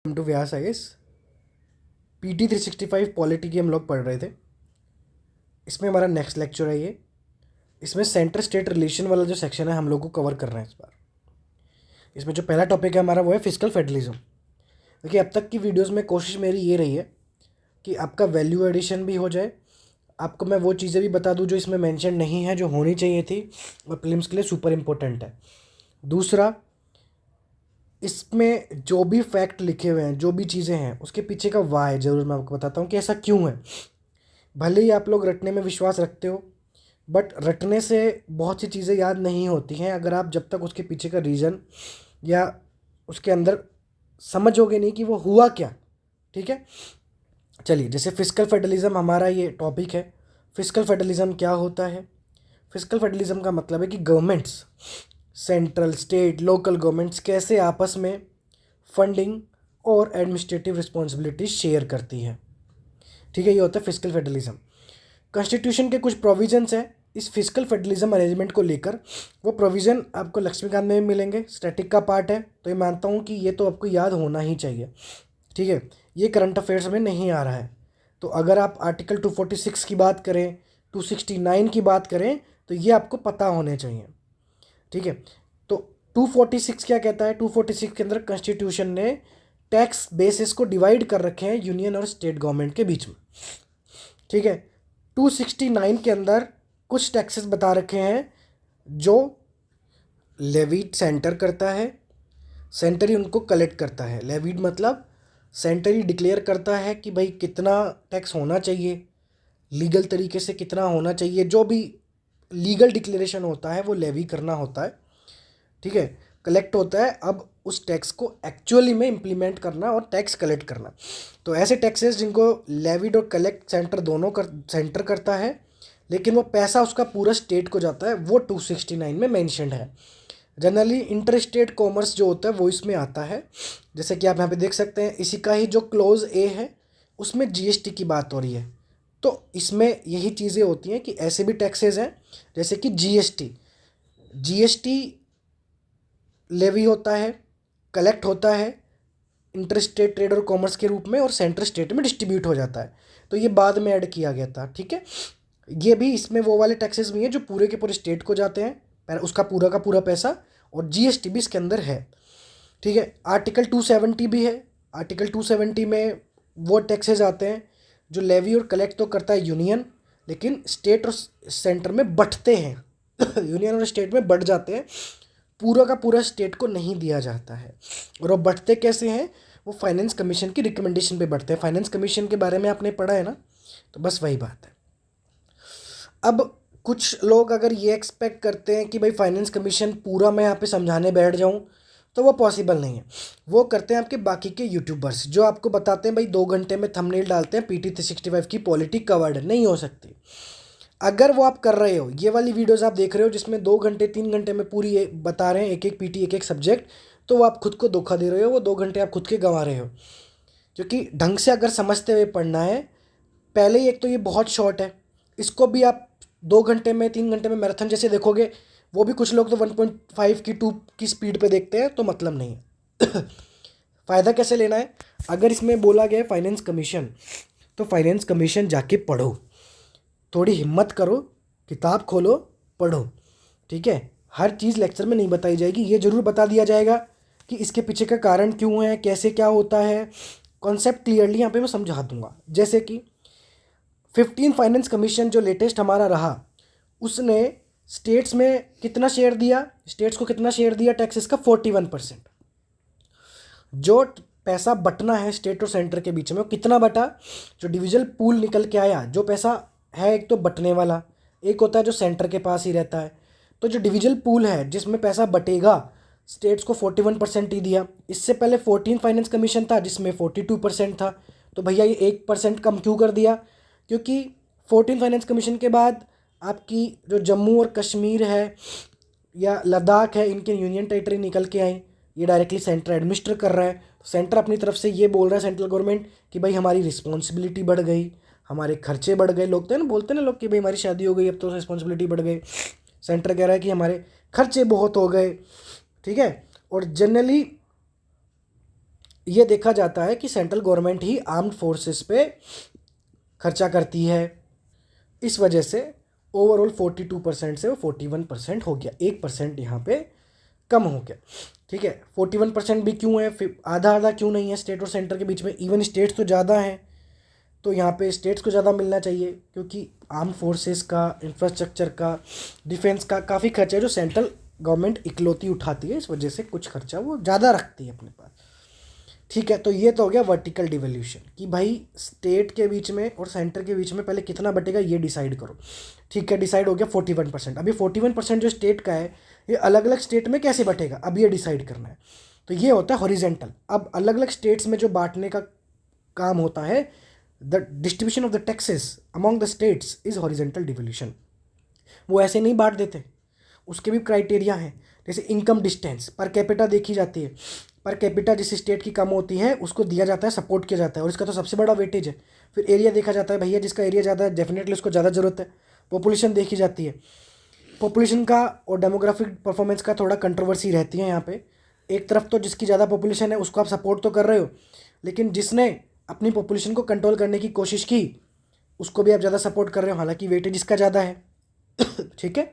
To Vyas IAS PT 365 polity की हम लोग पढ़ रहे थे। इसमें हमारा नेक्स्ट लेक्चर है ये। इसमें सेंटर स्टेट रिलेशन वाला जो सेक्शन है हम लोग को कवर कर रहे हैं इस बार। इसमें जो पहला टॉपिक है हमारा वो है फिस्कल फेडरलिज्म। देखिए, अब तक की वीडियोस में कोशिश मेरी ये रही है कि आपका वैल्यू एडिशन भी हो जाए, आपको मैं वो चीज़ें भी बता दूं जो इसमें मेंशन नहीं है, जो होनी चाहिए थी और प्रीलिम्स के लिए सुपर इम्पोर्टेंट है। दूसरा, इसमें जो भी फैक्ट लिखे हुए हैं, जो भी चीज़ें हैं, उसके पीछे का वाई ज़रूर मैं आपको बताता हूँ कि ऐसा क्यों है। भले ही आप लोग रटने में विश्वास रखते हो, बट रटने से बहुत सी चीज़ें याद नहीं होती हैं अगर आप जब तक उसके पीछे का रीज़न या उसके अंदर समझोगे नहीं कि वो हुआ क्या। ठीक है, चलिए। जैसे फिस्कल फेडरलिज्म हमारा ये टॉपिक है। फिस्कल फेडरलिज्म क्या होता है? फिस्कल फेडरलिज्म का मतलब है कि governments, central, state, local governments कैसे आपस में फंडिंग और एडमिनिस्ट्रेटिव रिस्पॉन्सिबिलिटी शेयर करती है। ठीक है, ये होता है फिस्कल फेडरलिज्म। कॉन्स्टिट्यूशन के कुछ प्रोविजंस हैं इस फिस्कल फेडरलिज्म अरेंजमेंट को लेकर। वो प्रोविज़न आपको लक्ष्मीकांत में भी मिलेंगे, स्टैटिक का पार्ट है, तो ये मानता हूँ कि ये तो आपको याद होना ही चाहिए। ठीक है, ये करंट अफेयर्स में नहीं आ रहा है। तो अगर आप आर्टिकल 246 की बात करें, 269 की बात करें, तो ये आपको पता होने चाहिए। ठीक है, तो 246 क्या कहता है? 246 के अंदर कॉन्स्टिट्यूशन ने टैक्स बेसिस को डिवाइड कर रखे हैं यूनियन और स्टेट गवर्नमेंट के बीच में। ठीक है, 269 के अंदर कुछ टैक्सेस बता रखे हैं जो लेवीड सेंटर करता है, सेंटर ही उनको कलेक्ट करता है। लेवीड मतलब सेंटर ही डिक्लेयर करता है कि भाई कितना टैक्स होना चाहिए, लीगल तरीके से कितना होना चाहिए, जो भी लीगल डिक्लेरेशन होता है वो लेवी करना होता है। ठीक है, कलेक्ट होता है। अब उस टैक्स को एक्चुअली में इम्प्लीमेंट करना और टैक्स कलेक्ट करना। तो ऐसे टैक्सेस जिनको लेविड और कलेक्ट सेंटर दोनों सेंटर करता है, लेकिन वो पैसा उसका पूरा स्टेट को जाता है, वो 269 में मेंशन्ड है। जनरली इंटर स्टेट कॉमर्स जो होता है वो इसमें आता है। जैसे कि आप यहाँ पे देख सकते हैं, इसी का ही जो क्लोज ए है उसमें GST की बात हो रही है। तो इसमें यही चीज़ें होती हैं कि ऐसे भी टैक्सेस हैं, जैसे कि GST लेवी होता है, कलेक्ट होता है इंटर स्टेट ट्रेड और कॉमर्स के रूप में, और सेंट्रल स्टेट में डिस्ट्रीब्यूट हो जाता है। तो ये बाद में ऐड किया गया था। ठीक है, ये भी इसमें वो वाले टैक्सेस भी हैं जो पूरे के पूरे स्टेट को जाते हैं, पर उसका पूरा का पूरा पैसा, और GST भी इसके अंदर है। ठीक है, आर्टिकल 270 भी है। आर्टिकल 270 में वो टैक्सेस आते हैं जो लेवी और कलेक्ट तो करता है यूनियन, लेकिन स्टेट और सेंटर में बंटते हैं यूनियन और स्टेट में बंट जाते हैं, पूरा का पूरा स्टेट को नहीं दिया जाता है। और वो बढ़ते कैसे हैं? वो फाइनेंस कमीशन की रिकमेंडेशन पे बढ़ते हैं। फाइनेंस कमीशन के बारे में आपने पढ़ा है ना, तो बस वही बात है। अब कुछ लोग अगर ये एक्सपेक्ट करते हैं कि भाई फाइनेंस कमीशन पूरा मैं यहाँ पे समझाने बैठ जाऊँ, तो वो पॉसिबल नहीं है। वो करते हैं आपके बाकी के यूट्यूबर्स जो आपको बताते हैं भाई 2 घंटे में थंबनेल डालते हैं PT 365 की पॉलिटी कवर्ड है। नहीं हो सकती। अगर वो आप कर रहे हो, ये वाली वीडियोस आप देख रहे हो जिसमें 2 घंटे 3 घंटे में पूरी बता रहे हैं एक एक PT एक एक सब्जेक्ट, तो वो आप खुद को धोखा दे रहे हो। वो 2 घंटे आप खुद के गंवा रहे हो। क्योंकि ढंग से अगर समझते हुए पढ़ना है, पहले ही एक तो ये बहुत शॉर्ट है, इसको भी आप 2 घंटे में 3 घंटे में मैराथन जैसे देखोगे, वो भी कुछ लोग तो 1.5 की 2 की स्पीड पे देखते हैं, तो मतलब नहीं है फ़ायदा कैसे लेना है? अगर इसमें बोला गया है फाइनेंस कमीशन, तो फाइनेंस कमीशन जाके पढ़ो, थोड़ी हिम्मत करो, किताब खोलो, पढ़ो। ठीक है, हर चीज़ लेक्चर में नहीं बताई जाएगी, ये ज़रूर बता दिया जाएगा कि इसके पीछे का कारण क्यों है, कैसे क्या होता है। कॉन्सेप्ट क्लियरली यहाँ पे मैं समझा दूंगा। जैसे कि 15 फाइनेंस कमीशन जो लेटेस्ट हमारा रहा, उसने स्टेट्स में कितना शेयर दिया, स्टेट्स को कितना शेयर दिया टैक्सेस का? 41%। जो पैसा बटना है स्टेट और सेंटर के बीच में, वो कितना बटा? जो डिविजन पूल निकल के आया, जो पैसा है, एक तो बटने वाला, एक होता है जो सेंटर के पास ही रहता है। तो जो डिविजन पूल है जिसमें पैसा बटेगा, स्टेट्स को 41% ही दिया। इससे पहले 14 फाइनेंस कमीशन था जिसमें 42% था। तो भैया ये 1% कम क्यों कर दिया? क्योंकि 14 फाइनेंस कमीशन के बाद आपकी जो जम्मू और कश्मीर है या लद्दाख है, इनके यूनियन टेरिटरी निकल के आई, ये डायरेक्टली सेंटर एडमिनिस्टर कर रहा है। सेंटर अपनी तरफ से ये बोल रहा है, सेंट्रल गवर्नमेंट, कि भाई हमारी रिस्पॉन्सिबिलिटी बढ़ गई, हमारे खर्चे बढ़ गए। लोग तो है ना, बोलते हैं ना लोग कि भाई हमारी शादी हो गई, अब तो रिस्पॉन्सिबिलिटी बढ़ गई। सेंटर कह रहा है कि हमारे खर्चे बहुत हो गए। ठीक है, और जनरली ये देखा जाता है कि सेंट्रल गवर्नमेंट ही आर्म्ड फोर्सेस पे खर्चा करती है। इस वजह से ओवरऑल 42% से वो 41% हो गया, 1% यहाँ पे कम हो गया। ठीक है, 41% भी क्यों है, फिर आधा आधा क्यों नहीं है स्टेट और सेंटर के बीच में, इवन स्टेट्स तो ज़्यादा हैं, तो यहाँ पे स्टेट्स को ज़्यादा मिलना चाहिए, क्योंकि आर्म फोर्सेस का, इंफ्रास्ट्रक्चर का, डिफेंस का काफ़ी खर्चा है जो सेंट्रल गवर्नमेंट इकलौती उठाती है, इस वजह से कुछ खर्चा वो ज़्यादा रखती है अपने पास। ठीक है, तो ये तो हो गया वर्टिकल डिवोल्यूशन कि भाई स्टेट के बीच में और सेंटर के बीच में पहले कितना बटेगा ये डिसाइड करो। ठीक है, डिसाइड हो गया 41%। अभी 41% जो स्टेट का है ये अलग अलग स्टेट में कैसे बटेगा, अब ये डिसाइड करना है। तो ये होता है हॉरिजेंटल। अब अलग अलग स्टेट्स में जो बांटने का काम होता है, the distribution of the taxes among the states is horizontal devolution. वो ऐसे नहीं बांट देते, उसके भी क्राइटेरिया हैं। जैसे इनकम डिस्टेंस पर कैपिटा देखी जाती है, पर कैपिटा जिस स्टेट की कम होती है उसको दिया जाता है, सपोर्ट किया जाता है, और इसका तो सबसे बड़ा वेटेज है। फिर एरिया देखा जाता है, भैया जिसका एरिया ज़्यादा है डेफिनेटली उसको ज़्यादा ज़रूरत है। पॉपुलेशन देखी जाती है, पॉपुलेशन का और डेमोग्राफिक परफॉर्मेंस का थोड़ा कंट्रोवर्सी रहती है यहाँ पे। एक तरफ तो जिसकी ज़्यादा पॉपुलेशन है उसको आप सपोर्ट तो कर रहे हो, लेकिन जिसने अपनी पॉपुलेशन को कंट्रोल करने की कोशिश की उसको भी आप ज़्यादा सपोर्ट कर रहे हो, हालांकि वेटेज इसका ज़्यादा है। ठीक है,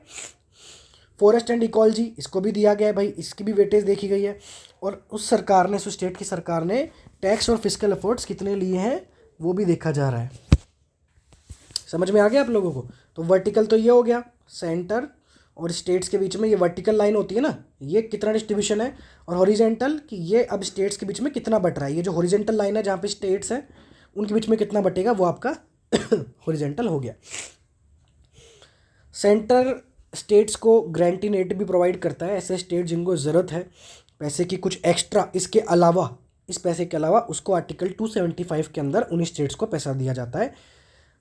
फॉरेस्ट एंड इकोलॉजी इसको भी दिया गया है भाई, इसकी भी वेटेज देखी गई है। और उस सरकार ने, उस स्टेट की सरकार ने टैक्स और फिस्कल एफर्ट्स कितने लिए हैं वो भी देखा जा रहा है। समझ में आ गया आप लोगों को? तो वर्टिकल तो ये हो गया, सेंटर और स्टेट्स के बीच में ये वर्टिकल लाइन होती है ना, ये कितना डिस्ट्रीब्यूशन है। और हॉरिजेंटल कि ये अब स्टेट्स के बीच में कितना बट रहा है, ये जो हॉरिजेंटल लाइन है जहाँ पे स्टेट्स हैं उनके बीच में कितना बटेगा वो आपका हॉरिजेंटल हो गया। सेंटर स्टेट्स को ग्रांटिंग एड भी प्रोवाइड करता है, ऐसे स्टेट जिनको ज़रूरत है पैसे की कुछ एक्स्ट्रा, इसके अलावा, इस पैसे के अलावा उसको आर्टिकल 275 के अंदर उन स्टेट्स को पैसा दिया जाता है।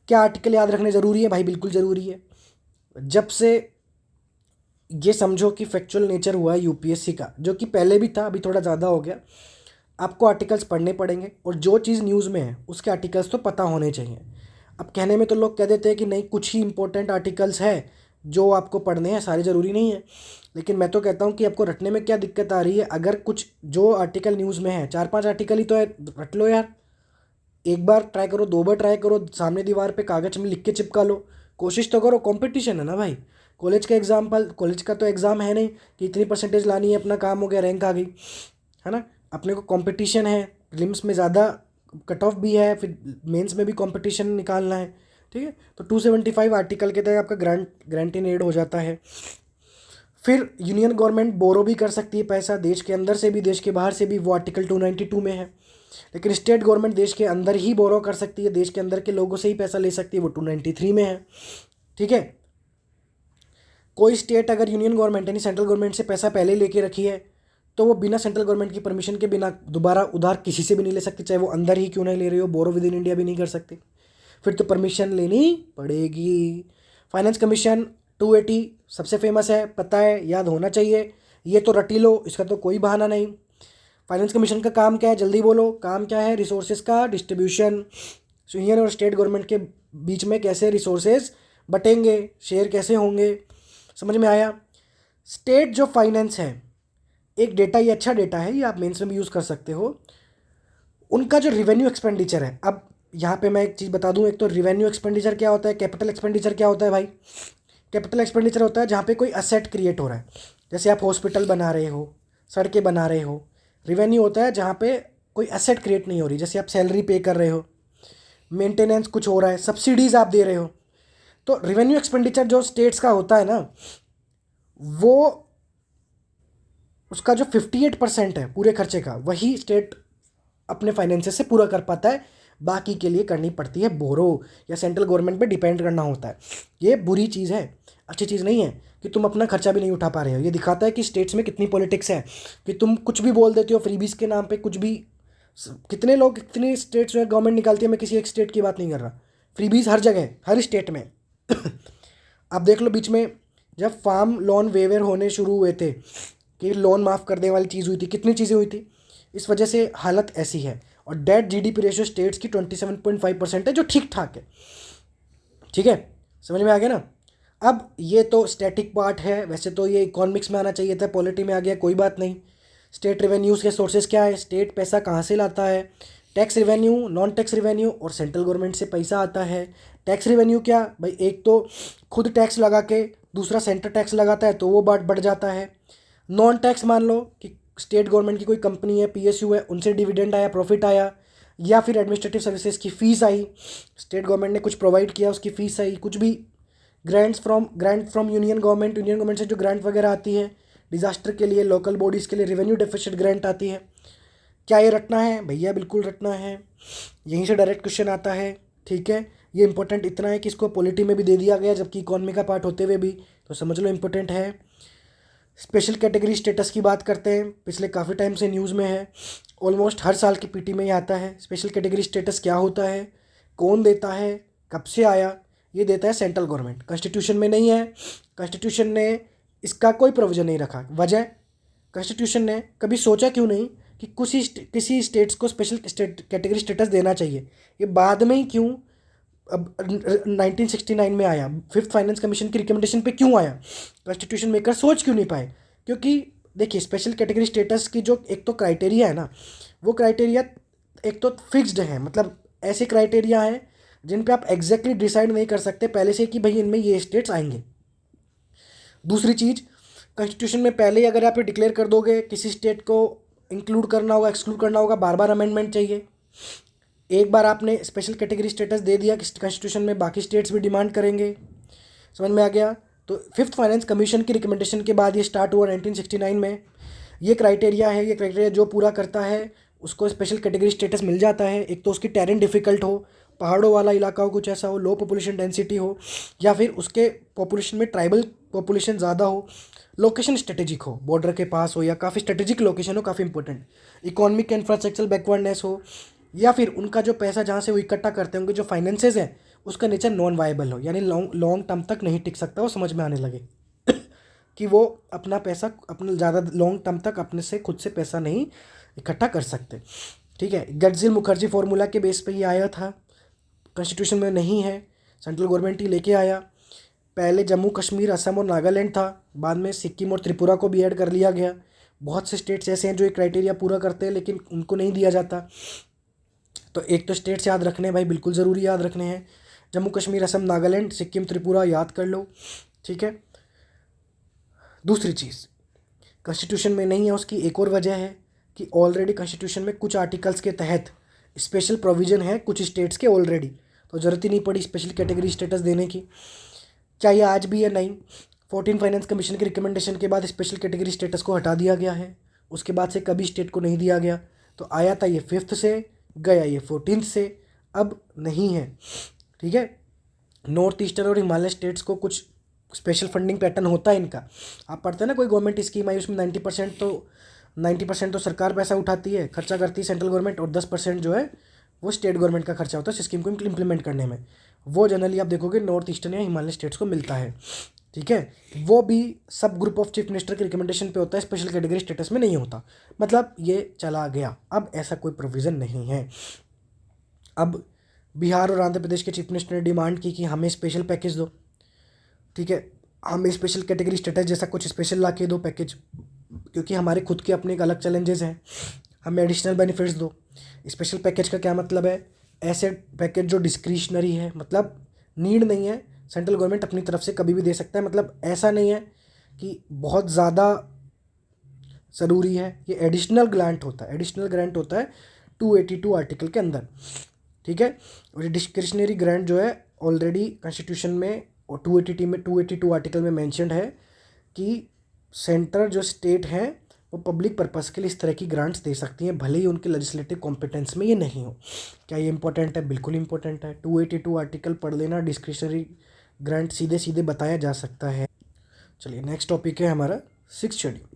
क्या आर्टिकल याद रखने ज़रूरी है भाई? बिल्कुल ज़रूरी है। जब से ये समझो कि फैक्चुअल नेचर हुआ है यूपीएससी का, जो कि पहले भी था, अभी थोड़ा ज़्यादा हो गया, आपको आर्टिकल्स पढ़ने पड़ेंगे, और जो चीज़ न्यूज़ में है उसके आर्टिकल्स तो पता होने चाहिए। अब कहने में तो लोग कह देते हैं कि नहीं, कुछ ही इंपॉर्टेंट आर्टिकल्स हैं जो आपको पढ़ने हैं, सारे ज़रूरी नहीं है। लेकिन मैं तो कहता हूँ कि आपको रटने में क्या दिक्कत आ रही है? अगर कुछ जो आर्टिकल न्यूज़ में है, 4-5 आर्टिकल ही तो है, रट लो यार। एक बार ट्राई करो, 2 बार ट्राई करो, सामने दीवार पे कागज़ में लिख के चिपका लो, कोशिश तो करो। कंपटीशन है ना भाई, कॉलेज का एग्जाम्पल, कॉलेज का तो एग्ज़ाम है नहीं कि इतनी परसेंटेज लानी है, अपना काम हो गया, रैंक आ गई, है ना। अपने को कंपटीशन है, प्रीलिम्स में ज़्यादा कट ऑफ भी है, फिर मेंस में भी कंपटीशन निकालना है। ठीक है, तो 275 आर्टिकल के तहत आपका ग्रांट इन एड हो जाता है। फिर यूनियन गवर्नमेंट बोरो भी कर सकती है पैसा, देश के अंदर से भी देश के बाहर से भी, वो आर्टिकल 292 में है। लेकिन स्टेट गवर्नमेंट देश के अंदर ही बोरो कर सकती है, देश के अंदर के लोगों से ही पैसा ले सकती है, वो 293 में है। ठीक है, कोई स्टेट अगर यूनियन गवर्नमेंट यानी सेंट्रल गवर्नमेंट से पैसा पहले लेके रखी है तो वो बिना सेंट्रल गवर्नमेंट की परमिशन के बिना दोबारा उधार किसी से भी नहीं ले सकती, चाहे वो अंदर ही क्यों नहीं ले रही हो, बोरो विद इन इंडिया भी नहीं कर सकती, फिर तो परमिशन लेनी पड़ेगी। फाइनेंस कमीशन 280 सबसे फेमस है, पता है, याद होना चाहिए, ये तो रटी लो, इसका तो कोई बहाना नहीं। फाइनेंस कमीशन का काम क्या है, जल्दी बोलो, काम क्या है? रिसोर्सेज का डिस्ट्रीब्यूशन, यूनियन और स्टेट गवर्नमेंट के बीच में कैसे रिसोर्सेज बटेंगे, शेयर कैसे होंगे, समझ में आया। स्टेट जो फाइनेंस है, एक डेटा, ये अच्छा डेटा है, ये आप मेंस में भी यूज़ कर सकते हो, उनका जो रिवेन्यू एक्सपेंडिचर है। अब यहाँ पे मैं एक चीज़ बता दूँ, एक तो रिवेन्यू एक्सपेंडिचर क्या होता है, कैपिटल एक्सपेंडिचर क्या होता है भाई? कैपिटल एक्सपेंडिचर होता है जहाँ पे कोई असेट क्रिएट हो रहा है, जैसे आप हॉस्पिटल बना रहे हो, सड़कें बना रहे हो। रिवेन्यू होता है जहाँ पे कोई एसेट क्रिएट नहीं हो रही, जैसे आप सैलरी पे कर रहे हो, मेंटेनेंस कुछ हो रहा है, सब्सिडीज़ आप दे रहे हो। तो रिवेन्यू एक्सपेंडिचर जो स्टेट्स का होता है ना, वो उसका जो 58% है पूरे खर्चे का, वही स्टेट अपने फाइनेंसेस से पूरा कर पाता है, बाकी के लिए करनी पड़ती है बोरो, या सेंट्रल गवर्नमेंट पे डिपेंड करना होता है। ये बुरी चीज़ है, अच्छी चीज़ नहीं है कि तुम अपना खर्चा भी नहीं उठा पा रहे हो। ये दिखाता है कि स्टेट्स में कितनी पॉलिटिक्स है, कि तुम कुछ भी बोल देते हो फ्रीबीज के नाम पे, कुछ भी। कितने लोग, कितनी स्टेट्स में गवर्नमेंट निकालती है, मैं किसी एक स्टेट की बात नहीं कर रहा, फ्रीबीज हर जगह, हर स्टेट में। आप देख लो, बीच में जब फार्म लोन वेवर होने शुरू हुए थे कि लोन माफ़ कर देने वाली चीज़ हुई थी, कितनी चीज़ें हुई थी, इस वजह से हालत ऐसी है। और डेट जीडीपी रेशियो स्टेट्स की 27.5% है, जो ठीक ठाक है। ठीक है, समझ में आ गया ना। अब ये तो स्टैटिक पार्ट है, वैसे तो ये इकोनॉमिक्स में आना चाहिए था, पॉलिटी में आ गया, कोई बात नहीं। स्टेट रेवेन्यूज़ के सोर्सेज क्या है, स्टेट पैसा कहाँ से लाता है, tax revenue, non tax revenue और सेंट्रल गवर्नमेंट से पैसा आता है। टैक्स रेवेन्यू क्या भाई, एक तो खुद टैक्स लगा के दूसरा सेंटर टैक्स लगाता है तो वो बढ़ जाता है। नॉन टैक्स मान लो कि स्टेट गवर्नमेंट की कोई कंपनी है, पीएसयू है, उनसे डिविडेंड आया, प्रॉफिट आया, या फिर एडमिनिस्ट्रेटिव सर्विसेज की फ़ीस आई, स्टेट गवर्नमेंट ने कुछ प्रोवाइड किया उसकी फ़ीस आई, कुछ भी ग्रांट फ्रॉम यूनियन गवर्नमेंट से जो ग्रांट वगैरह आती है डिज़ास्टर के लिए, लोकल बॉडीज़ के लिए रेवेन्यू डेफिसिट ग्रांट आती है। क्या ये रटना है भैया? बिल्कुल रटना है, यहीं से डायरेक्ट क्वेश्चन आता है। ठीक है, ये इंपॉर्टेंट इतना है कि इसको पॉलिटी में भी दे दिया गया जबकि इकोनॉमी का पार्ट होते हुए भी, तो समझ लो इंपॉर्टेंट है। स्पेशल कैटेगरी स्टेटस की बात करते हैं, पिछले काफ़ी टाइम से न्यूज़ में है, ऑलमोस्ट हर साल की पीटी में ही आता है। स्पेशल कैटेगरी स्टेटस क्या होता है, कौन देता है, कब से आया? ये देता है सेंट्रल गवर्नमेंट, कॉन्स्टिट्यूशन में नहीं है। कॉन्स्टिट्यूशन ने इसका कोई प्रोविज़न नहीं रखा। वजह, कॉन्स्टिट्यूशन ने कभी सोचा क्यों नहीं कि किसी स्टेट्स को स्पेशल कैटेगरी स्टेटस देना चाहिए? ये बाद में ही क्यों अब 1969 में आया, फिफ्थ फाइनेंस कमीशन की रिकमेंडेशन पे क्यों आया? कॉन्स्टिट्यूशन मेकर सोच क्यों नहीं पाए? क्योंकि देखिए, स्पेशल कैटेगरी स्टेटस की जो एक तो क्राइटेरिया है ना, वो क्राइटेरिया एक तो फिक्स्ड है, मतलब ऐसे क्राइटेरिया हैं जिन पे आप एग्जैक्टली डिसाइड नहीं कर सकते पहले से कि भाई इनमें ये स्टेट्स आएंगे। दूसरी चीज़, कॉन्स्टिट्यूशन में पहले ही अगर आप ये डिक्लेयर कर दोगे किसी स्टेट को इंक्लूड करना होगा, एक्सक्लूड करना होगा, बार बार अमेंडमेंट चाहिए। एक बार आपने स्पेशल कैटेगरी स्टेटस दे दिया कि कॉन्स्टिट्यूशन में, बाकी स्टेट्स भी डिमांड करेंगे। समझ में आ गया? तो फिफ्थ फाइनेंस कमीशन की रिकमेंडेशन के बाद ये स्टार्ट हुआ 1969 में। ये क्राइटेरिया है, ये क्राइटेरिया जो पूरा करता है उसको स्पेशल कैटेगरी स्टेटस मिल जाता है। एक तो उसकी टेरेन डिफ़िकल्ट हो, पहाड़ों वाला इलाका हो, कुछ ऐसा हो, लो पॉपुलेशन डेंसिटी हो, या फिर उसके पॉपुलेशन में ट्राइबल पॉपुलेशन ज़्यादा हो, लोकेशन स्ट्रेटेजिक हो, बॉर्डर के पास हो या काफ़ी स्ट्रेटेजिक लोकेशन हो, काफ़ी इंपॉर्टेंट, इकोनॉमिक इंफ्रास्ट्रक्चर बैकवर्डनेस हो, या फिर उनका जो पैसा जहाँ से वो इकट्ठा करते होंगे, जो फाइनेंसेस हैं, उसका नेचर नॉन वायबल हो, यानी लॉन्ग टर्म तक नहीं टिक सकता, वो समझ में आने लगे कि वो अपना पैसा अपना ज़्यादा लॉन्ग टर्म तक अपने से खुद से पैसा नहीं इकट्ठा कर सकते। ठीक है, गडजिल मुखर्जी फॉर्मूला के बेस पे ये आया था, कॉन्स्टिट्यूशन में नहीं है, सेंट्रल गवर्नमेंट ही लेके आया। पहले जम्मू कश्मीर, असम और नागालैंड था, बाद में सिक्किम और त्रिपुरा को भी ऐड कर लिया गया। बहुत से स्टेट्स ऐसे हैं जो ये क्राइटेरिया पूरा करते हैं लेकिन उनको नहीं दिया जाता। तो एक तो स्टेट्स याद रखने हैं भाई, बिल्कुल ज़रूरी याद रखने हैं, जम्मू कश्मीर, असम, नागालैंड, सिक्किम, त्रिपुरा याद कर लो। ठीक है। दूसरी चीज़, कॉन्स्टिट्यूशन में नहीं है, उसकी एक और वजह है कि ऑलरेडी कॉन्स्टिट्यूशन में कुछ आर्टिकल्स के तहत स्पेशल प्रोविज़न है कुछ स्टेट्स के ऑलरेडी, तो ज़रूरत ही नहीं पड़ी स्पेशल कैटेगरी स्टेटस देने की। क्या ये आज भी है? नहीं। 14 फाइनेंस कमीशन की रिकमेंडेशन के बाद स्पेशल कैटेगरी स्टेटस को हटा दिया गया है, उसके बाद से कभी स्टेट को नहीं दिया गया। तो आया था ये 5th से, गया ये 14th से, अब नहीं है। ठीक है। नॉर्थ ईस्टर्न और हिमालय स्टेट्स को कुछ स्पेशल फंडिंग पैटर्न होता है इनका, आप पढ़ते हैं ना, कोई गवर्नमेंट स्कीम आई उसमें 90% तो सरकार पैसा उठाती है, खर्चा करती है सेंट्रल गवर्नमेंट, और 10% जो है वो स्टेट गवर्नमेंट का खर्चा होता है स्कीम को इम्प्लीमेंट करने में। वो जनरली आप देखोगे नॉर्थ ईस्टर्न या हिमालय स्टेट्स को मिलता है। ठीक है, वो भी सब ग्रुप ऑफ चीफ मिनिस्टर के रिकमेंडेशन पे होता है, स्पेशल कैटेगरी स्टेटस में नहीं होता। मतलब ये चला गया, अब ऐसा कोई प्रोविज़न नहीं है। अब बिहार और आंध्र प्रदेश के चीफ मिनिस्टर ने डिमांड की कि हमें स्पेशल पैकेज दो। ठीक है, हमें स्पेशल कैटेगरी स्टेटस जैसा कुछ स्पेशल ला के दो पैकेज, क्योंकि हमारे खुद के अपने एक अलग चैलेंजेस हैं, हमें एडिशनल बेनिफिट्स दो। स्पेशल पैकेज का क्या मतलब है? ऐसे पैकेज जो डिस्क्रिशनरी है, मतलब नीड नहीं है, सेंट्रल गवर्नमेंट अपनी तरफ से कभी भी दे सकता है, मतलब ऐसा नहीं है कि बहुत ज़्यादा ज़रूरी है, ये एडिशनल ग्रांट होता है, एडिशनल ग्रांट होता है 282 आर्टिकल के अंदर। ठीक है, और ये डिस्क्रिशनरी ग्रांट जो है ऑलरेडी कॉन्स्टिट्यूशन में और 282 आर्टिकल में मेंशन्ड है कि सेंटर जो स्टेट हैं वो पब्लिक पर्पस के लिए इस तरह की ग्रांट्स दे सकती हैं, भले ही उनके लेजिस्लेटिव कॉम्पिटेंस में ये नहीं हो। क्या ये इंपॉर्टेंट है? बिल्कुल इंपॉर्टेंट है। 282 आर्टिकल पढ़ लेना, डिस्क्रिशनरी ग्रांट सीधे सीधे बताया जा सकता है। चलिए, नेक्स्ट टॉपिक है हमारा 6th शेड्यूल।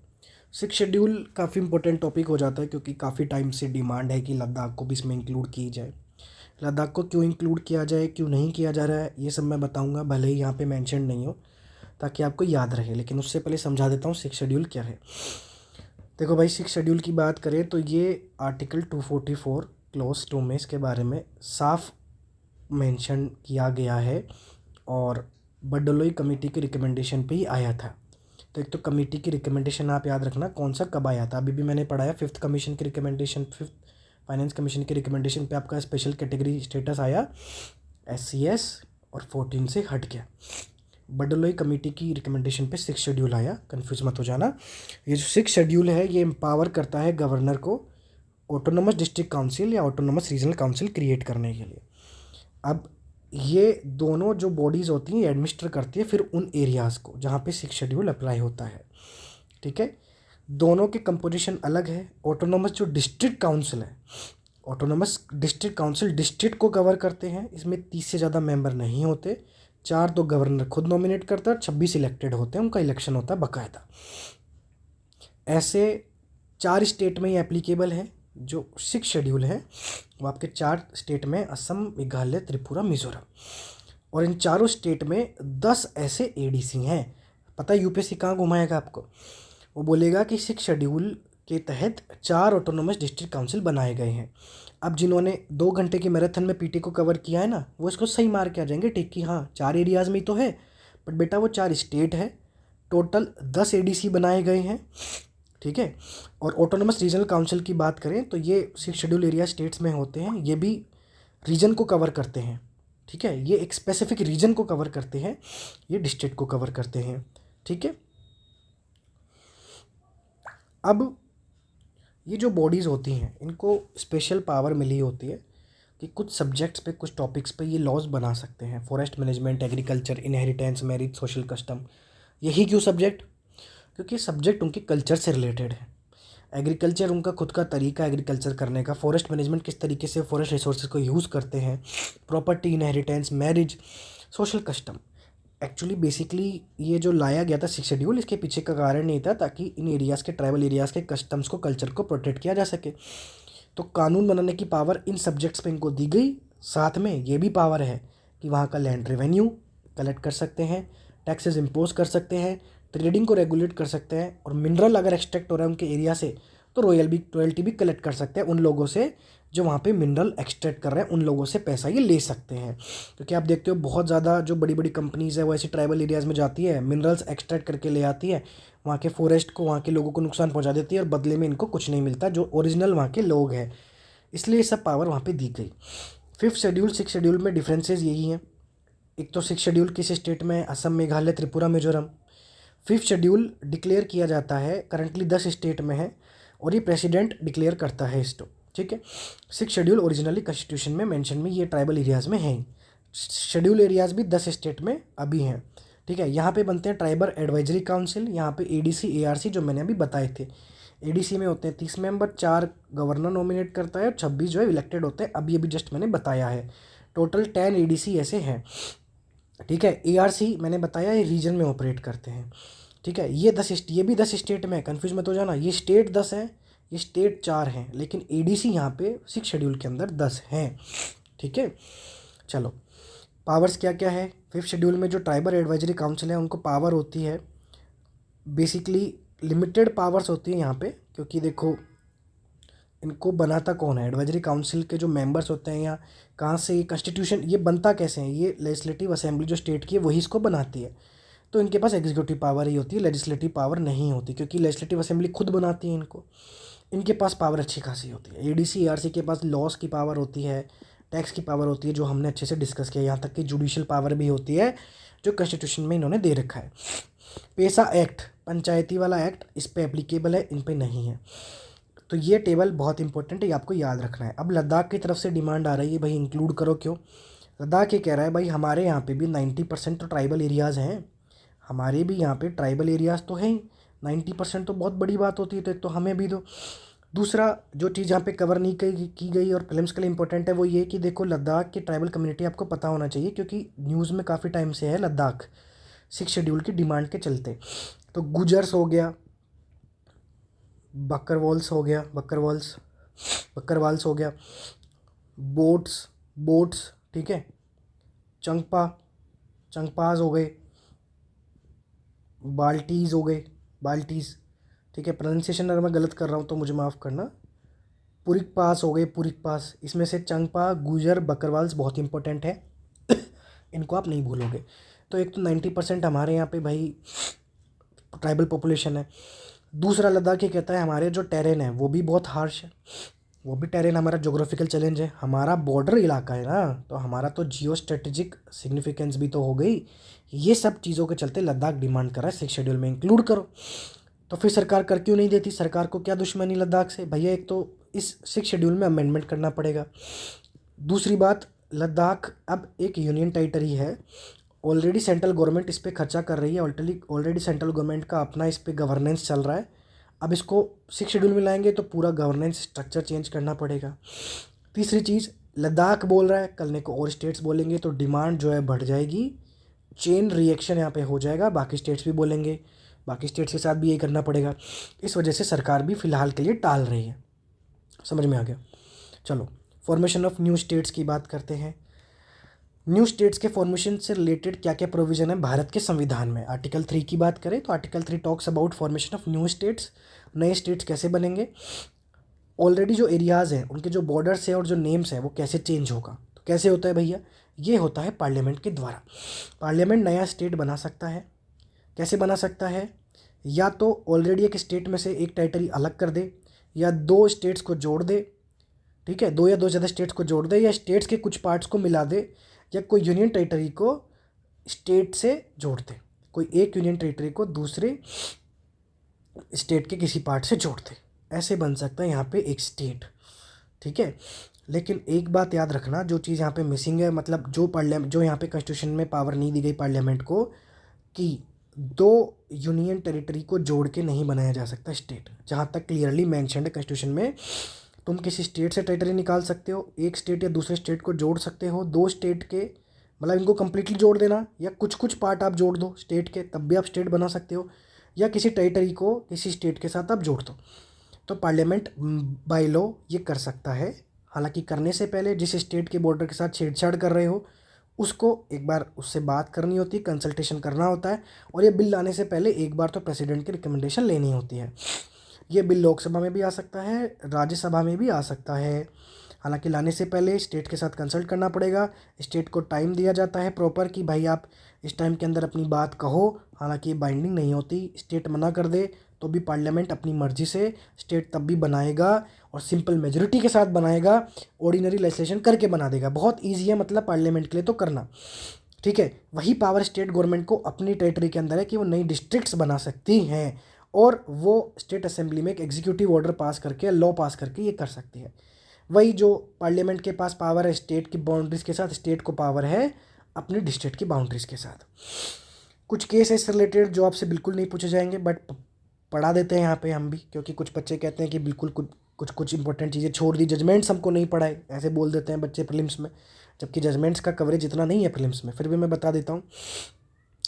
6th शेड्यूल काफ़ी इंपॉर्टेंट टॉपिक हो जाता है क्योंकि काफ़ी टाइम से डिमांड है कि लद्दाख को भी इसमें इंक्लूड की जाए। लद्दाख को क्यों इंक्लूड किया जाए, क्यों नहीं किया जा रहा है, ये सब मैं बताऊंगा, भले ही यहाँ पे मेंशन नहीं हो, ताकि आपको याद रहे। लेकिन उससे पहले समझा देता हूँ 6th शेड्यूल क्या है। देखो भाई, 6th शेड्यूल की बात करें तो ये आर्टिकल 244 क्लॉज 2 में इसके बारे में साफ मेंशन किया गया है और बडोलोई कमेटी के रिकमेंडेशन पे ही आया था। तो एक तो कमेटी की रिकमेंडेशन आप याद रखना कौन सा कब आया था, अभी भी मैंने पढ़ाया फिफ्थ कमीशन की रिकमेंडेशन, फिफ्थ फाइनेंस कमीशन की रिकमेंडेशन पे आपका स्पेशल कैटेगरी स्टेटस आया SCS और 14 से हट गया। बडोलोई कमेटी की रिकमेंडेशन पे 6 शेड्यूल आया, कंफ्यूज मत हो जाना। ये जो 6 शेड्यूल है ये एम्पावर करता है गवर्नर को ऑटोनोमस डिस्ट्रिक्ट काउंसिल या ऑटोनोमस रीजनल काउंसिल क्रिएट करने के लिए। अब ये दोनों जो बॉडीज़ होती हैं एडमिनिस्टर करती है फिर उन एरियाज़ को जहाँ पे 6 शेड्यूल अप्लाई होता है, ठीक है। दोनों के कंपोजिशन अलग है। ऑटोनोमस जो डिस्ट्रिक्ट काउंसिल है, ऑटोनोमस डिस्ट्रिक्ट काउंसिल डिस्ट्रिक्ट को कवर करते हैं, इसमें 30 से ज़्यादा मेंबर नहीं होते, 4 तो गवर्नर खुद नॉमिनेट करता है और 26 इलेक्टेड होते हैं, उनका इलेक्शन होता है बाकायदा। ऐसे 4 स्टेट में ये एप्लीकेबल है। जो 6 शेड्यूल है वो आपके 4 स्टेट में असम, मेघालय, त्रिपुरा, मिजोरम, और इन चारों स्टेट में 10 ऐसे ADC हैं। पता है यूपीएससी कहाँ घुमाएगा आपको, वो बोलेगा कि 6 शेड्यूल के तहत 4 ऑटोनोमस डिस्ट्रिक्ट काउंसिल बनाए गए हैं। अब जिन्होंने 2 घंटे की मैराथन में पीटी को कवर किया है ना, वो इसको सही मार के आ जाएंगे ठीक कि हाँ 4 एरियाज़ में ही तो है, बट बेटा वो 4 स्टेट है, टोटल 10 ADC बनाए गए हैं, ठीक है। और ऑटोनोमस रीजनल काउंसिल की बात करें तो ये 6 शेड्यूल एरिया स्टेट्स में होते हैं, ये भी रीजन को कवर करते हैं, ठीक है। ये एक स्पेसिफिक रीजन को कवर करते हैं, ये डिस्ट्रिक्ट को कवर करते हैं, ठीक है। अब ये जो बॉडीज़ होती हैं इनको स्पेशल पावर मिली होती है कि कुछ सब्जेक्ट्स पे, कुछ टॉपिक्स पे ये लॉज बना सकते हैं। Forest management, agriculture, inheritance, marriage, social custom. यही क्यों सब्जेक्ट? क्योंकि सब्जेक्ट उनके कल्चर से रिलेटेड है। एग्रीकल्चर उनका खुद का तरीका एग्रीकल्चर करने का, फॉरेस्ट मैनेजमेंट किस तरीके से फॉरेस्ट रिसोर्सेज को यूज़ करते हैं, property, inheritance, marriage, social custom. Actually basically ये जो लाया गया था 6 शेड्यूल, इसके पीछे का कारण नहीं था ताकि इन एरियाज़ के, ट्राइबल एरियाज़ के कस्टम्स को, कल्चर को प्रोटेक्ट किया जा सके। तो कानून बनाने की पावर इन सब्जेक्ट्स पे इनको दी गई। साथ में ये भी पावर है कि वहाँ का लैंड रेवेन्यू कलेक्ट कर सकते हैं, टैक्सेस इम्पोज कर सकते हैं, ट्रेडिंग को रेगुलेट कर सकते हैं, और मिनरल अगर एक्सट्रैक्ट हो रहा है उनके एरिया से तो रॉयल्टी भी कलेक्ट कर सकते हैं उन लोगों से जो वहाँ पे मिनरल एक्सट्रैक्ट कर रहे हैं, उन लोगों से पैसा ये ले सकते हैं। क्योंकि आप देखते हो बहुत ज़्यादा जो बड़ी बड़ी कंपनीज़ है वो ऐसी ट्राइबल एरियाज़ में जाती है, मिनरल्स एक्सट्रैक्ट करके ले आती है, वहाँ के फॉरेस्ट को, वहाँ के लोगों को नुकसान पहुँचा देती है और बदले में इनको कुछ नहीं मिलता जो ओरिजिनल वहाँ के लोग हैं। इसलिए सब पावर वहाँ पे दी गई। 5th शेड्यूल 6 शेड्यूल में डिफरेंसेस यही हैं। एक तो 6 शेड्यूल किस स्टेट में, Assam, Meghalaya, Tripura, Mizoram. 5th schedule declare किया जाता है, करंटली 10 स्टेट में है और ये प्रेसिडेंट डिक्लेयर करता है इसको, ठीक है। 6 शेड्यूल ओरिजिनली कॉन्स्टिट्यूशन में मेंशन में ये ट्राइबल एरियाज़ में हैं। शेड्यूल एरियाज़ भी 10 स्टेट में अभी हैं, ठीक है। यहाँ पे बनते हैं ट्राइबल एडवाइजरी काउंसिल, यहाँ पे ADC ARC जो मैंने अभी बताए थे। ADC में होते हैं 30 मेंबर, 4 गवर्नर नॉमिनेट करता है और 26 जो है इलेक्टेड होते हैं, अभी जस्ट मैंने बताया है। टोटल 10 ADC ऐसे हैं, ठीक है। ARC मैंने बताया ये रीजन में ऑपरेट करते हैं, ठीक है। ये भी 10 स्टेट में है, कन्फ्यूज मत हो जाना। ये स्टेट 10 है, ये स्टेट 4 हैं, लेकिन ADC यहाँ पे 6 शेड्यूल के अंदर 10 हैं, ठीक है। चलो पावर्स क्या क्या है। 5th शेड्यूल में जो ट्राइबल एडवाइजरी काउंसिल है उनको पावर होती है, बेसिकली लिमिटेड पावर्स होती है यहाँ पे, क्योंकि देखो इनको बनाता कौन है, एडवाइजरी काउंसिल के जो मेंबर्स होते हैं या कहाँ से ये कॉन्स्टिट्यूशन ये बनता कैसे है, ये लेजिस्लेटिव असेंबली जो स्टेट की है वही इसको बनाती है। तो इनके पास एग्जीक्यूटिव पावर ही होती है, लेजिस्लेटिव पावर नहीं होती, क्योंकि लेजिस्लेटिव असेंबली खुद बनाती है इनको। इनके पास पावर अच्छी खासी होती है। ADC ARC के पास लॉस की पावर होती है, टैक्स की पावर होती है, जो हमने अच्छे से डिस्कस किया, यहाँ तक कि जुडिशियल पावर भी होती है जो कॉन्स्टिट्यूशन में इन्होंने दे रखा है। पेसा एक्ट, पंचायती वाला एक्ट, इस पे एप्लीकेबल है, इन पे नहीं है। तो ये टेबल बहुत इंपॉर्टेंट है, ये आपको याद रखना है। अब लद्दाख की तरफ से डिमांड आ रही है भाई इंक्लूड करो, क्यों? लद्दाख ये कह रहा है भाई हमारे यहाँ पे भी 90% तो ट्राइबल एरियाज़ हैं, हमारे भी यहाँ पे ट्राइबल एरियाज़ तो हैं ही, 90% तो बहुत बड़ी बात होती है, तो एक तो हमें भी दो। दूसरा जो चीज़ यहाँ पे कवर नहीं की गई और फिल्म्स के लिए इंपॉर्टेंट है वो ये कि देखो लद्दाख की ट्राइबल कम्युनिटी आपको पता होना चाहिए, क्योंकि न्यूज़ में काफ़ी टाइम से है लद्दाख 6 शेड्यूल की डिमांड के चलते। तो गुजर्स हो गया, बकरवाल्स हो गया, बकरवाल्स हो गया, बोट्स, ठीक है, चंगपाज हो गए, बाल्टीज़ हो गए, बाल्टीज़, ठीक है। प्रोनाउंसिएशन अगर मैं गलत कर रहा हूँ तो मुझे माफ़ करना। पुरिक पास हो गए, पुरिक पास, इसमें से चंगपा, गुजर, बकरवाल्स बहुत इंपॉर्टेंट है इनको आप नहीं भूलोगे। तो एक तो 90% हमारे यहाँ पे भाई ट्राइबल पॉपुलेशन है। दूसरा लद्दाख ये कहता है हमारे जो टेरेन है वो भी बहुत हार्श है, वो भी टेरेन हमारा जोग्राफिकल चैलेंज है, हमारा बॉर्डर इलाका है ना, तो हमारा तो जियो स्ट्रेटेजिक सिग्निफिकेंस भी तो हो गई। ये सब चीज़ों के चलते लद्दाख डिमांड कर रहा है 6 शेड्यूल में इंक्लूड करो। तो फिर सरकार कर क्यों नहीं देती? सरकार को क्या दुश्मनी लद्दाख से? भैया एक तो इस 6 शेड्यूल में अमेंडमेंट करना पड़ेगा। दूसरी बात, लद्दाख अब एक यूनियन टेरिटरी है, ऑलरेडी सेंट्रल गवर्नमेंट इस पर खर्चा कर रही है, ऑलरेडी सेंट्रल गवर्नमेंट का अपना इस पर गवर्नेंस चल रहा है। अब इसको 6 शेड्यूल में लाएंगे तो पूरा गवर्नेंस स्ट्रक्चर चेंज करना पड़ेगा। तीसरी चीज़, लद्दाख बोल रहा है, कल ने को और स्टेट्स बोलेंगे तो डिमांड जो है बढ़ जाएगी, चेन रिएक्शन यहाँ पे हो जाएगा, बाकी स्टेट्स भी बोलेंगे, बाकी स्टेट्स के साथ भी यही करना पड़ेगा। इस वजह से सरकार भी फ़िलहाल के लिए टाल रही है। समझ में आ गया? चलो फॉर्मेशन ऑफ न्यू स्टेट्स की बात करते हैं। न्यू स्टेट्स के फॉर्मेशन से रिलेटेड क्या क्या प्रोविज़न है भारत के संविधान में? आर्टिकल 3 की बात करें तो article 3 talks about formation of new states, नए स्टेट्स कैसे बनेंगे, ऑलरेडी जो एरियाज़ हैं उनके जो बॉर्डर्स है और जो नेम्स हैं वो कैसे चेंज होगा। तो कैसे होता है भैया? ये होता है पार्लियामेंट के द्वारा। पार्लियामेंट नया स्टेट बना सकता है। कैसे बना सकता है? या तो ऑलरेडी एक स्टेट में से एक टेरिटरी अलग कर दे, या दो स्टेट्स को जोड़ दे, ठीक है, दो या दो ज़्यादा स्टेट्स को जोड़ दे, या स्टेट्स के कुछ पार्ट्स को मिला दे, या कोई यूनियन टेरिटरी को स्टेट से जोड़ दे, कोई एक यूनियन टेरिटरी को दूसरे स्टेट के किसी पार्ट से जोड़ दे। ऐसे बन सकता है यहाँ पे एक स्टेट, ठीक है। लेकिन एक बात याद रखना, जो चीज़ यहाँ पे मिसिंग है, मतलब जो यहाँ पे कॉन्स्टिट्यूशन में पावर नहीं दी गई पार्लियामेंट को कि दो यूनियन टेरिटरी को जोड़ के नहीं बनाया जा सकता स्टेट। जहाँ तक क्लियरली मेंशन्ड है कॉन्स्टिट्यूशन में, तुम किसी स्टेट से टेरिटरी निकाल सकते हो, एक स्टेट या दूसरे स्टेट को जोड़ सकते हो, दो स्टेट के मतलब इनको कम्प्लीटली जोड़ देना, या कुछ कुछ पार्ट आप जोड़ दो स्टेट के, तब भी आप स्टेट बना सकते हो, या किसी टेरिटरी को किसी स्टेट के साथ आप जोड़ दो। तो पार्लियामेंट बाय लॉ ये कर सकता है। हालांकि करने से पहले जिस स्टेट के बॉर्डर के साथ छेड़छाड़ कर रहे हो उसको एक बार उससे बात करनी होती है, कंसल्टेशन करना होता है, और ये बिल लाने से पहले एक बार तो प्रेसिडेंट की रिकमेंडेशन लेनी होती है। ये बिल लोकसभा में भी आ सकता है, राज्यसभा में भी आ सकता है। हालांकि लाने से पहले स्टेट के साथ कंसल्ट करना पड़ेगा, स्टेट को टाइम दिया जाता है प्रॉपर कि भाई आप इस टाइम के अंदर अपनी बात कहो। हालांकि ये बाइंडिंग नहीं होती, स्टेट मना कर दे तो भी पार्लियामेंट अपनी मर्जी से स्टेट तब भी बनाएगा, और सिंपल मेजोरिटी के साथ बनाएगा, ऑर्डिनरी लेजिस्लेशन करके बना देगा। बहुत ईजी है मतलब पार्लियामेंट के लिए तो करना, ठीक है। वही पावर स्टेट गवर्नमेंट को अपनी टेरिटरी के अंदर है कि वो नई डिस्ट्रिक्ट्स बना सकती हैं, और वो स्टेट असेंबली में एक एग्जीक्यूटिव ऑर्डर पास करके, लॉ पास करके ये कर सकती है। वही जो पार्लियामेंट के पास पावर है स्टेट की बाउंड्रीज़ के साथ, स्टेट को पावर है अपनी डिस्ट्रिक्ट की बाउंड्रीज़ के साथ। कुछ केस इससे रिलेटेड जो आपसे बिल्कुल नहीं पूछे जाएंगे, बट पढ़ा देते हैं यहाँ पे हम भी, क्योंकि कुछ बच्चे कहते हैं कि बिल्कुल कुछ इंपॉर्टेंट चीज़ें छोड़ दी, जजमेंट्स हमको नहीं पढ़ाए, ऐसे बोल देते हैं बच्चे प्रीलिम्स में, जबकि जजमेंट्स का कवरेज इतना नहीं है प्रीलिम्स में। फिर भी मैं बता देता हूँ।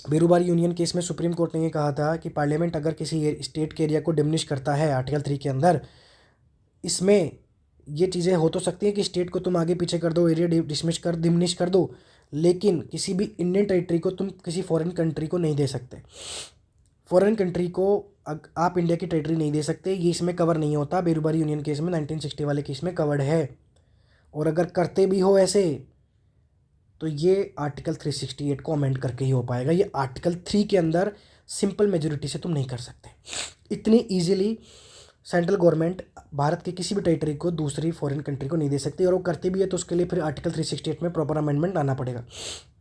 बेरूबारी यूनियन केस में सुप्रीम कोर्ट ने ये कहा था कि पार्लियामेंट अगर किसी स्टेट के एरिया को डिमिनिश करता है आर्टिकल 3 के अंदर, इसमें ये चीज़ें हो तो सकती हैं कि स्टेट को तुम आगे पीछे कर दो, एरिया डिमिनिश कर दो, लेकिन किसी भी इंडियन टेरिटरी को तुम किसी फॉरेन कंट्री को नहीं दे सकते। फॉरेन कंट्री को आप इंडिया की टेरिटरी नहीं दे सकते, ये इसमें कवर नहीं होता। बेरूबारी यूनियन केस में 1960 वाले केस में कवर्ड है, और अगर करते भी हो ऐसे तो ये आर्टिकल 368 को अमेंड करके ही हो पाएगा। ये आर्टिकल 3 के अंदर सिंपल मेजोरिटी से तुम नहीं कर सकते। इतनी ईजिली सेंट्रल गवर्नमेंट भारत के किसी भी टेरिटरी को दूसरी फॉरेन कंट्री को नहीं दे सकती, और वो करते भी है तो उसके लिए फिर आर्टिकल 368 में प्रॉपर अमेंडमेंट लाना पड़ेगा।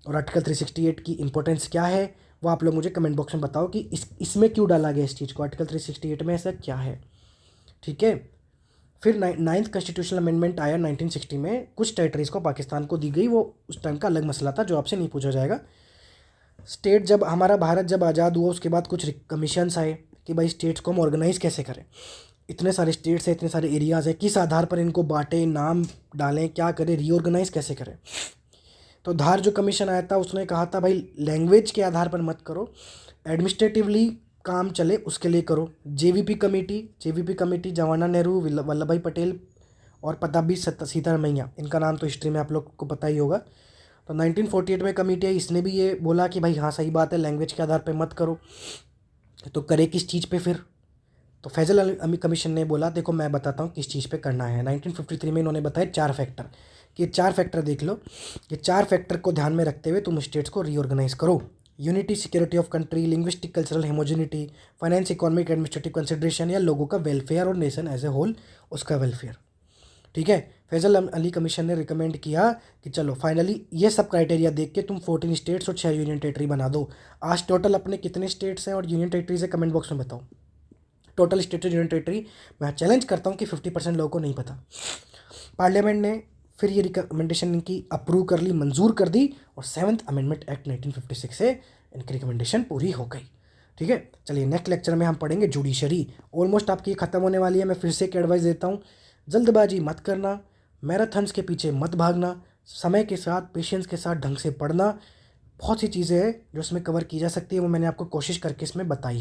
और आर्टिकल 368 की इंपॉर्टेंस क्या है वो आप लोग मुझे कमेंट बॉक्स में बताओ कि इसमें क्यों डाला गया इस चीज़ को, आर्टिकल 368 में ऐसा क्या है, ठीक है। फिर 9th कॉन्स्टिट्यूशनल अमेंडमेंट आया 1960 में, कुछ टेरिटरीज़ को पाकिस्तान को दी गई, वो उस टाइम का अलग मसला था जो आपसे नहीं पूछा जाएगा। स्टेट जब हमारा भारत जब आज़ाद हुआ उसके बाद कुछ कमीशंस आए कि भाई स्टेट्स को हम ऑर्गेनाइज़ कैसे करें, इतने सारे स्टेट्स हैं, इतने सारे एरियाज़ हैं, किस आधार पर इनको बांटें, नाम डालें, क्या करें, रीऑर्गेनाइज़ कैसे करें। तो धार जो कमीशन आया था उसने कहा था भाई लैंग्वेज के आधार पर मत करो, एडमिनिस्ट्रेटिवली काम चले उसके लिए करो। जेवीपी कमेटी जवाहरलाल नेहरू, वल्लभ भाई पटेल और पताबी सीतारमैया, इनका नाम तो हिस्ट्री में आप लोग को पता ही होगा। तो 1948 में कमेटी आई, इसने भी ये बोला कि भाई हाँ सही बात है, लैंग्वेज के आधार पर मत करो। तो करे किस चीज़ पे फिर? तो फैजल अली कमीशन ने बोला देखो मैं बताता हूँ किस चीज़ पे करना है। 1953 में इन्होंने बताया 4 फैक्टर, कि 4 फैक्टर देख लो, ये 4 फैक्टर को ध्यान में रखते हुए तुम स्टेट्स को रीऑर्गेनाइज करो। Unity security of country, linguistic cultural homogeneity, finance economic administrative consideration, या लोगों का वेलफेयर और नेशन एज ए होल उसका वेलफेयर। ठीक है, फैजल अली कमीशन ने रिकमेंड किया कि चलो फाइनली ये सब क्राइटेरिया देख के तुम 14 स्टेट्स और 6 यूनियन टेरेटरी बना दो। आज टोटल अपने कितने स्टेट्स हैं और यूनियन टेरेटरीज है, कमेंट बॉक्स में बताओ। टोटल स्टेट यूनियन टेरेटरी मैं चैलेंज करता हूँ कि 50% लोगों को नहीं पता। पार्लियामेंट ने फिर ये रिकमेंडेशन इनकी अप्रूव कर ली, मंजूर कर दी, और 7th अमेंडमेंट एक्ट 1956 से इनकी रिकमेंडेशन पूरी हो गई। ठीक है, चलिए नेक्स्ट लेक्चर में हम पढ़ेंगे जुडिशरी। ऑलमोस्ट आपकी ख़त्म होने वाली है। मैं फिर से एक एडवाइस देता हूँ, जल्दबाजी मत करना, मैराथन्स के पीछे मत भागना, समय के साथ पेशेंस के साथ ढंग से पढ़ना। बहुत सी चीज़ें हैं जो इसमें कवर की जा सकती है, वो मैंने आपको कोशिश करके इसमें बताई।